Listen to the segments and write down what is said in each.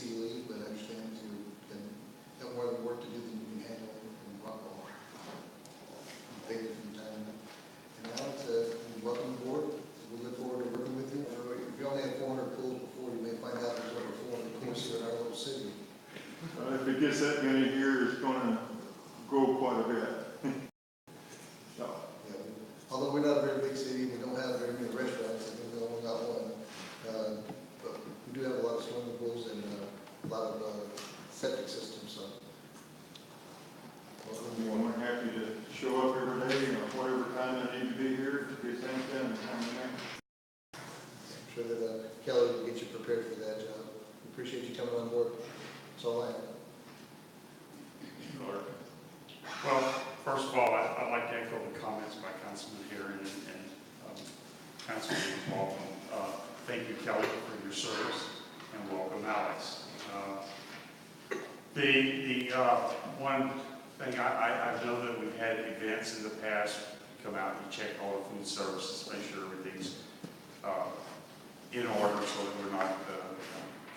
McC leave, but I understand you can have more than work to do than you can handle in Rockwall. Thank you for your time. And Alex, welcome aboard. We look forward to working with you. If you only have 400 pools before, you may find out there's over 400 pools here in our little city. If it gets that many here, it's going to grow quite a bit. So. Yeah, although we're not a very big city, we don't have very many restaurants. I think we only got one. But we do have a lot of swimming pools and a lot of septic systems. So. We're more than happy to show up every day, whatever time I need to be here to get things done. I'm sure that Kelly will get you prepared for that job. We appreciate you coming on board. That's all I have. Well, first of all, I'd like to echo the comments by Councilman Herron and Councilman Baldwin. Thank you, Kelly, for your service, and welcome, Alex. One thing, I know that we've had events in the past, come out and check all the food services, make sure everything's in order so that we're not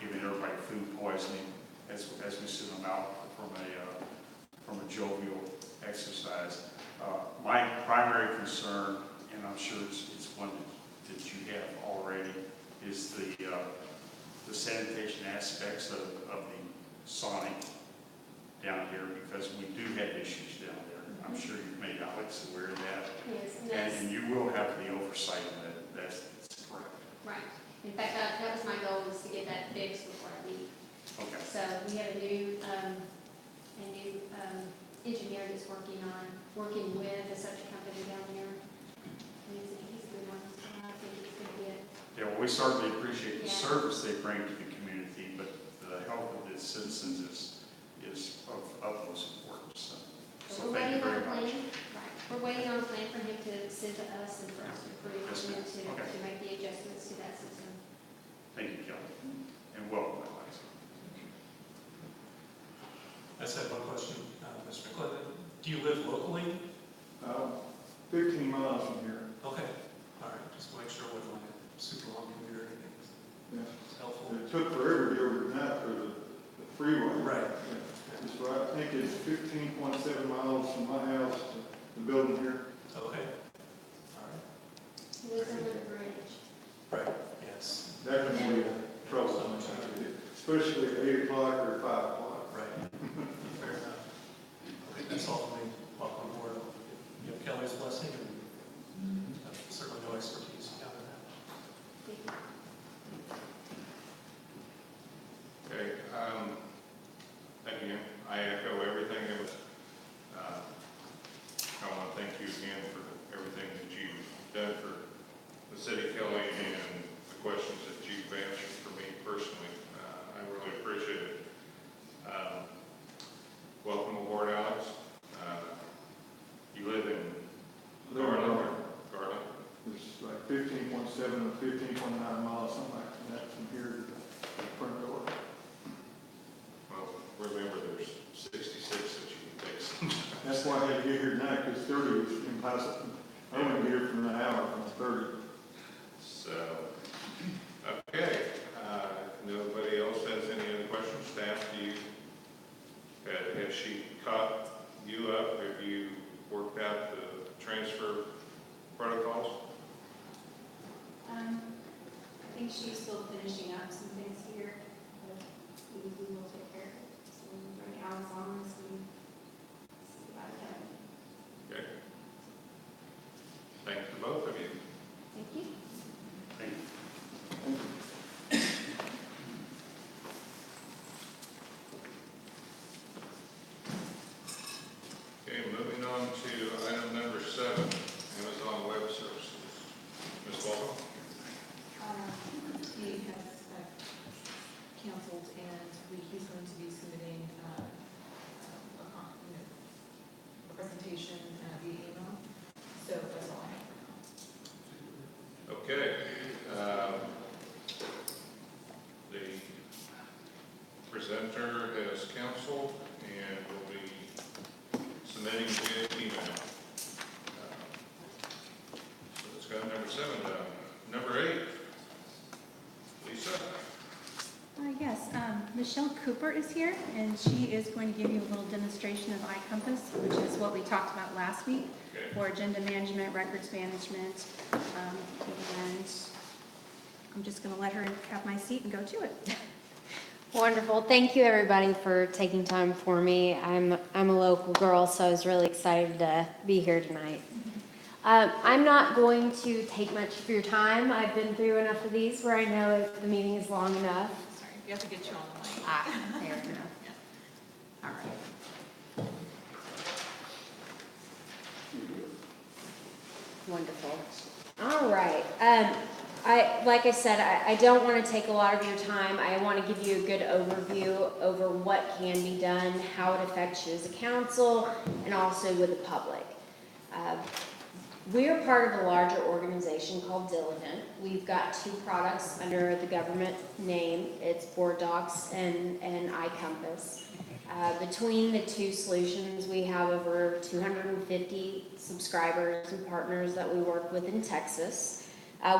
giving everybody food poisoning as we send them out from a jovial exercise. My primary concern, and I'm sure it's one that you have already, is the sanitation aspects of the Sonic down here, because we do have issues down there. I'm sure you've made Alex aware of that. Yes, and you will have the oversight of that. That's correct. Right. In fact, that was my goal, was to get that fixed before I leave. Okay. So we have a new engineer that's working with a such company down there. And he's a good one. I think he's going to be it. Yeah, well, we certainly appreciate the Yeah. service they bring to the community, but the health of its citizens is of utmost importance. So we're thank you waiting on very a much. plan. Right. We're waiting on a plan for him to send to us and for us to approve Yes, and then ma'am. Okay. to make the adjustments to that system. Thank you, Kelly, and welcome, Alex. I just have one question, Mr. McLendon. Do you live locally? 15 miles from here. Okay, all right, just to make sure it wasn't like a super long commute or anything. Yeah. It's helpful. It took forever to get over tonight for the freeway. Right. Yeah. It's right. I think it's 15.7 miles from my house to the building here. Okay, all right. He lives under the bridge. Right, yes. That can be trouble, especially at 8 o'clock or 5 o'clock. Right. Fair enough. Okay, that's all for me. Welcome aboard. You have Kelly's blessing, and certainly no expertise down in that. Thank you. Okay, again, I echo everything that was, I want to thank you again for everything that you've done for the city, Kelly, and the questions that you've answered for me personally. I really appreciate it. Welcome aboard, Alex. You live in Garland? Garland? It's like 15.7 or 15.9 miles, something like that, from here to the front door. Well, remember there's 66 that you can take sometimes. That's why I had to get here tonight, because 30 was impossible. I only get here for an hour from 30. So, okay, nobody else has any other questions? Staff, do you, has she caught you up? Have you worked out the transfer protocols? I think she's still finishing up some things here, but we will take care of it. So when we bring Alex on this, we see about it. Okay. Thank you both of you. Thank you. Thank you. Okay, moving on to item number 7, Amazon Web Services. Ms. Baldwin? He has canceled, and he's going to be submitting a presentation via email. So that's all I have for now. Okay. The presenter has counseled and will be submitting via email. So let's go to number 7 down. Number 8, Lisa. Yes, Michelle Cooper is here, and she is going to give you a little demonstration of iCompass, which is what we talked about last week for agenda management, records management, and I'm just going to let her have my seat and go to it. Wonderful. Thank you, everybody, for taking time for me. I'm a local girl, so I was really excited to be here tonight. I'm not going to take much of your time. I've been through enough of these where I know if the meeting is long enough. Sorry, you have to get you on the mic. There we go. All right. Wonderful. All right. Like I said, I don't want to take a lot of your time. I want to give you a good overview over what can be done, how it affects you as a council, and also with the public. We are part of a larger organization called Diligent. We've got 2 products under the government name. It's Board Docs and iCompass. Between the 2 solutions, we have over 250 subscribers and partners that we work with in Texas.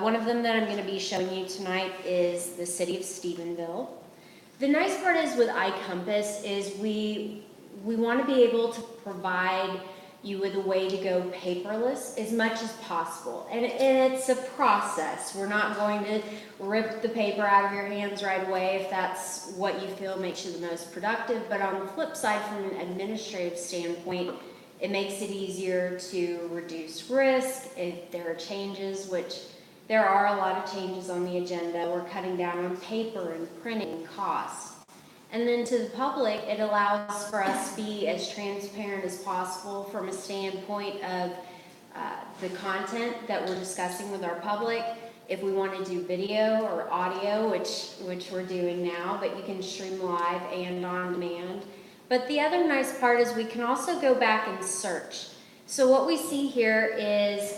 One of them that I'm going to be showing you tonight is the city of Stephenville. The nice part is with iCompass is we want to be able to provide you with a way to go paperless as much as possible. And it's a process. We're not going to rip the paper out of your hands right away if that's what you feel makes you the most productive. But on the flip side, from an administrative standpoint, it makes it easier to reduce risk if there are changes, which there are a lot of changes on the agenda. We're cutting down on paper and printing and cost. And then to the public, it allows for us to be as transparent as possible from a standpoint of the content that we're discussing with our public. If we want to do video or audio, which we're doing now, but you can stream live and on demand. But the other nice part is we can also go back and search. So what we see here is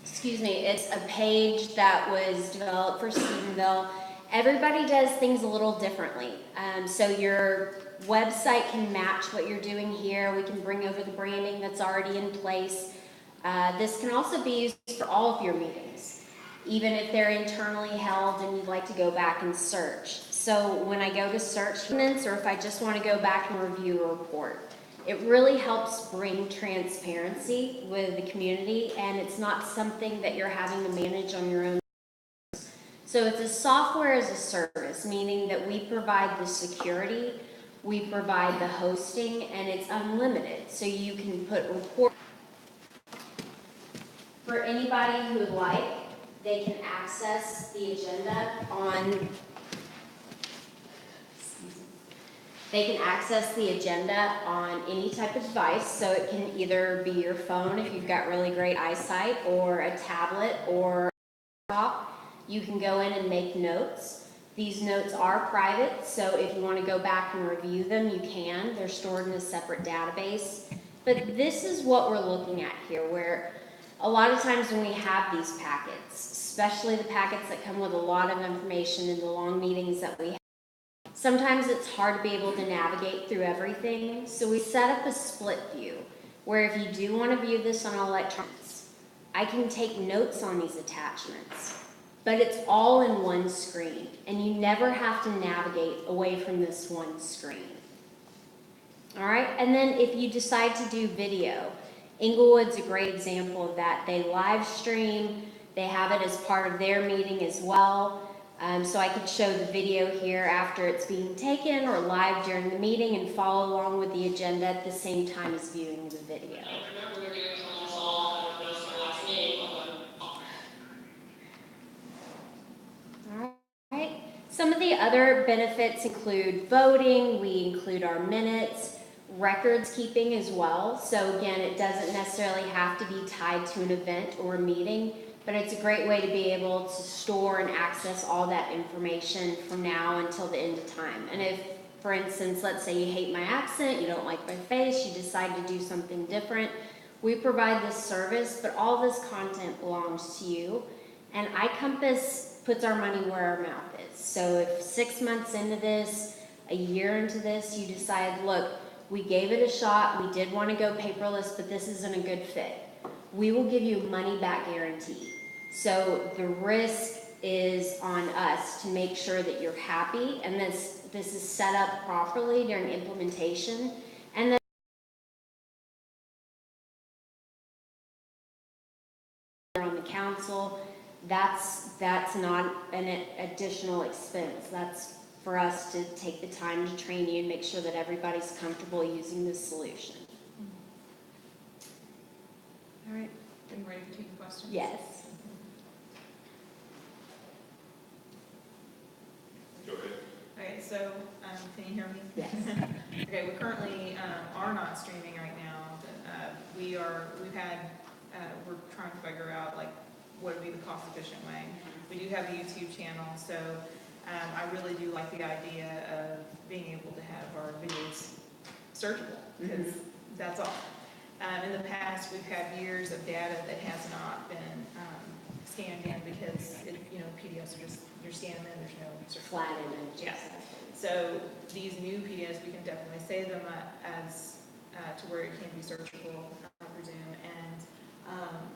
it's a page that was developed for Stephenville. Everybody does things a little differently. So your website can match what you're doing here. We can bring over the branding that's already in place. This can also be used for all of your meetings, even if they're internally held and you'd like to go back and search. So when I go to search minutes, or if I just want to go back and review a report, it really helps bring transparency with the community, and it's not something that you're having to manage on your own. So it's a software as a service, meaning that we provide the security, we provide the hosting, and it's unlimited. So you can put reports. For anybody who would like, they can access the agenda on any type of device. So it can either be your phone if you've got really great eyesight, or a tablet or a laptop. You can go in and make notes. These notes are private, so if you want to go back and review them, you can. They're stored in a separate database. But this is what we're looking at here, where a lot of times when we have these packets, especially the packets that come with a lot of information in the long meetings that we have, sometimes it's hard to be able to navigate through everything. So we set up a split view, where if you do want to view this on electronics, I can take notes on these attachments. But it's all in one screen, and you never have to navigate away from this one screen. All right, and then if you decide to do video, Inglewood's a great example of that. They live stream, they have it as part of their meeting as well. So I could show the video here after it's being taken, or live during the meeting, and follow along with the agenda at the same time as viewing the video. Some of the other benefits include voting, we include our minutes, records keeping as well. So again, it doesn't necessarily have to be tied to an event or a meeting, but it's a great way to be able to store and access all that information from now until the end of time. And if, for instance, let's say you hate my accent, you don't like my face, you decide to do something different, we provide this service, but all this content belongs to you. And iCompass puts our money where our mouth is. So if 6 months into this, a year into this, you decide, look, we gave it a shot, we did want to go paperless, but this isn't a good fit, we will give you a money back guarantee. So the risk is on us to make sure that you're happy and this is set up properly during implementation. And then on the council, that's not an additional expense. That's for us to take the time to train you and make sure that everybody's comfortable using this solution. All right, are you ready for taking questions? Yes. Go ahead. Okay, so, can you hear me? Yes. Okay, we currently, are not streaming right now. We're trying to figure out, like, what would be the cost-efficient way. We do have a YouTube channel, so, I really do like the idea of being able to have our videos searchable, because that's all. In the past, we've had years of data that has not been, scanned in because, PDFs are just, you're scanning them, there's no search. Flat image. Yeah. So these new PDFs, we can definitely save them as, to where it can be searchable, I presume. And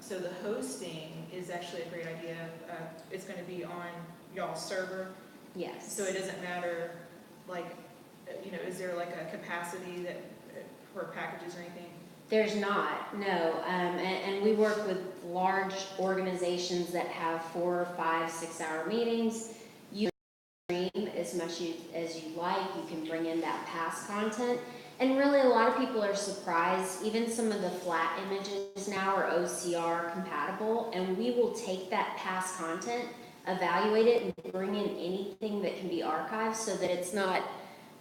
so the hosting is actually a great idea. It's going to be on y'all's server. Yes. So it doesn't matter, like, is there like a capacity that for packages or anything? There's not, no. And we work with large organizations that have 4, 5, 6 hour meetings. You can stream as much as you like. You can bring in that past content. And really, a lot of people are surprised. Even some of the flat images now are OCR compatible. And we will take that past content, evaluate it, and bring in anything that can be archived so that it's not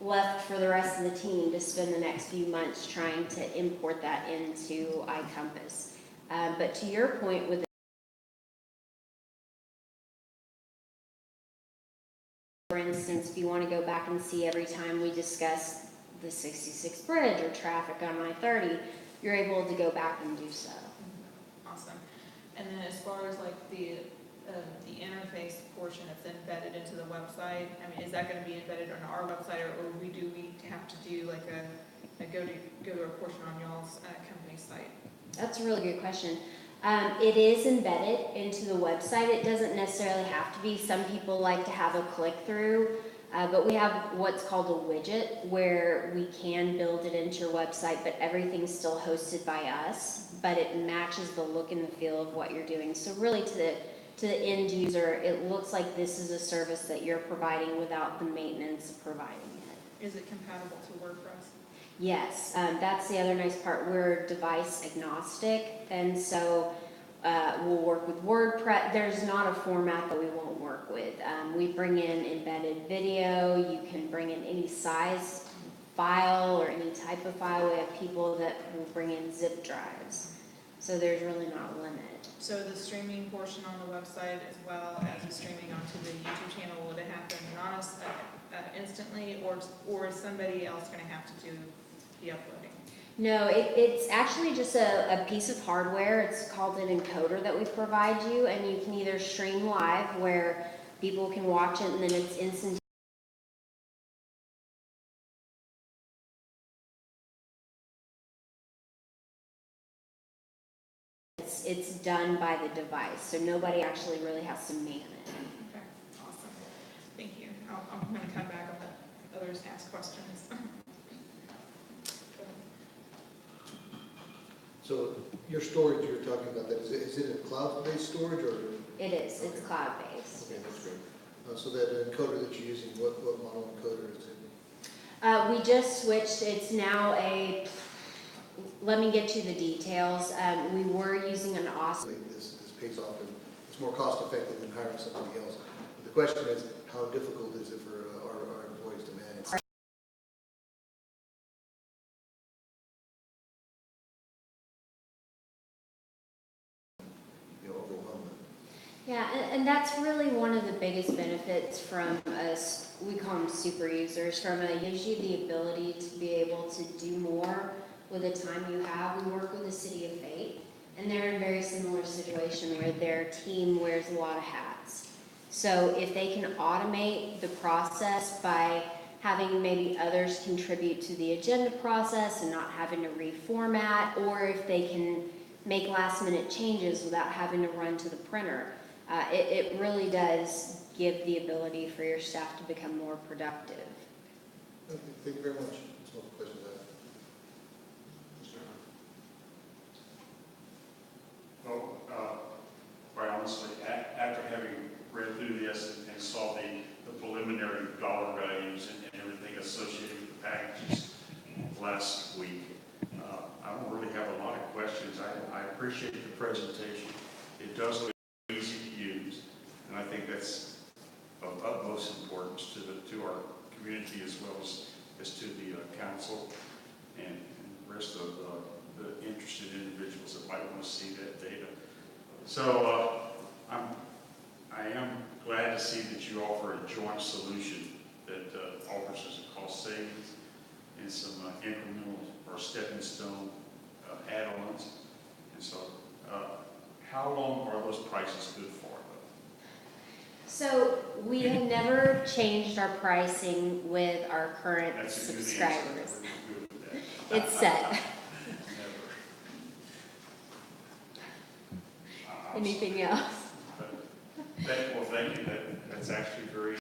left for the rest of the team to spend the next few months trying to import that into iCompass. But to your point with for instance, if you want to go back and see every time we discuss the 66th bridge or traffic on I-30, you're able to go back and do so. Awesome. And then as far as like the interface portion that's embedded into the website, I mean, is that going to be embedded on our website, or do we have to do like a go to a portion on y'all's company site? That's a really good question. It is embedded into the website. It doesn't necessarily have to be. Some people like to have a click-through, but we have what's called a widget where we can build it into your website, but everything's still hosted by us, but it matches the look and the feel of what you're doing. So really to the end user, it looks like this is a service that you're providing without the maintenance of providing it. Is it compatible to WordPress? Yes, that's the other nice part. We're device agnostic, and so we'll work with WordPress. There's not a format that we won't work with. We bring in embedded video. You can bring in any size file or any type of file. We have people that will bring in zip drives. So there's really not a limit. So the streaming portion on the website as well as the streaming onto the YouTube channel, would it happen instantly, or is somebody else going to have to do the uploading? No, it's actually just a piece of hardware. It's called an encoder that we provide you, and you can either stream live where people can watch it and then it's instant. It's done by the device, so nobody actually really has to man it. Okay, awesome. Thank you. I'm going to come back and let others ask questions. So your storage you're talking about, that is it a cloud-based storage or? It is. It's cloud-based. Okay, that's great. So that encoder that you're using, what model encoder is it? We just switched. It's now a. Let me get you the details. We were using an awesome. This pays off, and it's more cost-effective than hiring somebody else. But the question is, how difficult is it for our employees to manage? Overwhelming. Yeah, and that's really one of the biggest benefits from us. We call them super users. From a gives you the ability to be able to do more with the time you have. We work with the City of Fate, and they're in a very similar situation where their team wears a lot of hats. So if they can automate the process by having maybe others contribute to the agenda process and not having to reformat, or if they can make last minute changes without having to run to the printer. It really does give the ability for your staff to become more productive. Okay, thank you very much. That's all the questions I have. Mr. Hunt. Well, quite honestly, after having read through this and saw the preliminary dollar values and everything associated with the packages last week, I don't really have a lot of questions. I appreciate the presentation. It does look easy to use, and I think that's of utmost importance to our community as well as to the council and the rest of the interested individuals that might want to see that data. So I am glad to see that you offer a joint solution that offers us a cost savings and some incremental or stepping stone add-ons. And so how long are those prices good for, though? So we have never changed our pricing with our current That's a good subscribers. answer. We're good with that. It's set. Never. Anything else? Well, thank you. That's actually very